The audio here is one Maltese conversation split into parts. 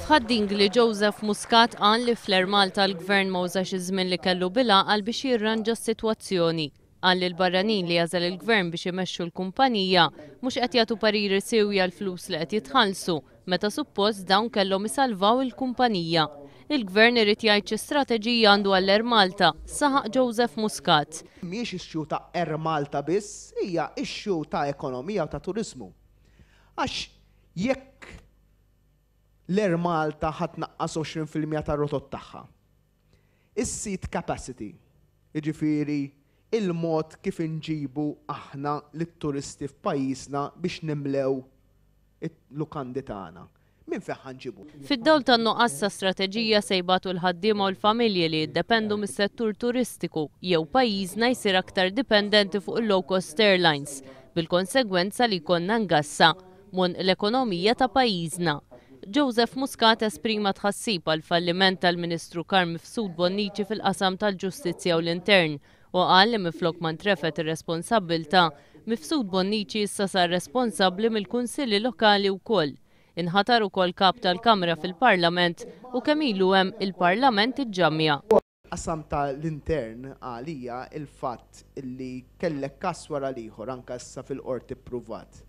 F'ħadding li Joseph Muscat qal li fl-er Malta l-gvern ma użax iż-żmien li kellu bil-għaqal biex jirranġa s-sitwazzjoni. Qal li l-barranin li jażel il-gvern biex imexxu l-kumpanija mhux qed jagħtu pariri sewja l-flus li qed jitħallsu meta suppost dawn kellhom isalvaw il-kumpanija. Il-gvern irid jgħid xi strateġija għandu għall-Air Malta, saħaq Joseph Muscat. Mhijiex issue ta' Air Malta biss, hija issue ta' ekonomija u ta' turizmu. Għax jekk l-Air Malta ħadd naqqas 20% tar-rotot tagħha. Is-seat capacity, jiġifieri il-mod kif inġibu aħna lit-turisti f'pajjiżna biex nimlew il-lukandi tagħna. Min fejn ħanġibu? Fid-dawl tan-nuqqas ta' strateġija se jbagħtu l-ħaddiema u l-familji li jiddependu mis-settur turistiku jew pajjiżna jsir aktar dipendenti fuq il-low-cost airlines, bil-konsegwenza li jkollna ngassa mon l-ekonomija ta' pajjiżna. Joseph Muscat esprima tħassib għal falliment tal-Ministru Karm Mifsud Bonnici fil-qasam tal-Ġustizzja u l-Intern u qal li minflok ma ntrefet ir-responsabbilta, Mifsud Bonnici issa sar responsabbli mill-kunsilli lokali wkoll. Inħatar ukoll kap tal-Kamra fil-Parlament u kemm ilu hemm il-Parlament iġġammja. Qasam tal-Intern għalija il-fatt illi kellek każ wara l-ieħor anke issa fil-qorti pruvat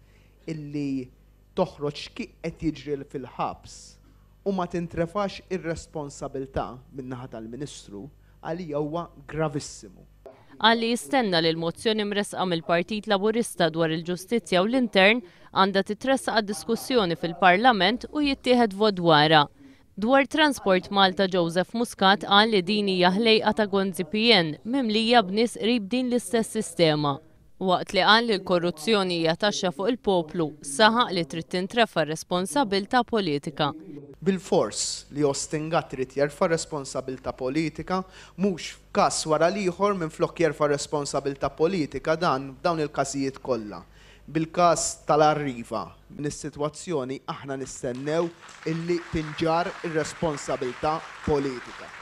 illi toħroġ kif qed jiġri fil-ħabs u ma tintrefax ir-responsabilità min-naħa tal-Ministru għalija huwa gravissimu. Għalli jistenna li l-mozzjoni mresqa mill-Partit Laburista dwar il-Ġustizzja u l-Intern għandha titressaq għad-diskussjoni fil-Parlament u jittieħed vot dwarha. Dwar transport Malta Joseph Muscat qal li din hija ħlejqa ta' Gonzi PN mimlija b'nies qrib din l-istess sistema. Waqt li qal li l-korruzzjoni hija taxxa fuq il-poplu, saħaq li trid tintrefa' responsabbilta politika. Bil-fors li Ostingat trid jerfa' responsabbilta politika mhux f'każ wara l-ieħor minflok jerfa' responsabbilta politika dawn il-każijiet kollha. Bil-każ tal-Arriva min is-sitwazzjoni aħna nistennew illi tinġar ir-responsabbilta politika.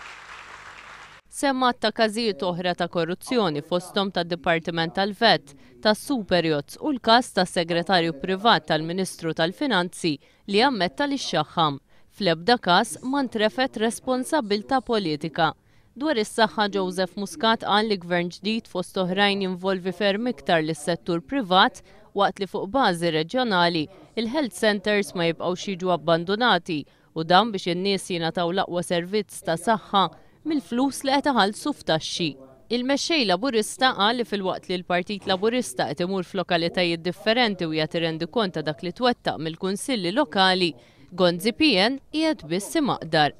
Semmat ta' każijiet oħra ta' korruzzjoni fosthom tad-Dipartiment tal-Vet, tas-Superjots u l-każ tas-Segretarju Privat tal-Ministru tal-Finanzi li ammetta li xaħħam. Fl-ebda każ ma ntrefet responsabbilta politika. Dwar is-saħħa Joseph Muscat qal li gvern ġdid fost oħrajn jinvolvi ferm iktar lis-settur privat waqt li fuq bażi reġjonali il-health centers ma jibqgħux jiġu abbandonati u dan biex in-nies jingħataw l-aqwa servizz ta' saħħa mill-flus li qed iħallsu f'taxxi. Il-mexxej Laburista qal li filwaqt li l-Partit Laburista qed imur f'lokalitajiet differenti u jagħti rendi kont ta' dak li twettaq mill-kunsilli lokali, Gonzi PN qiegħed biss imaqdar.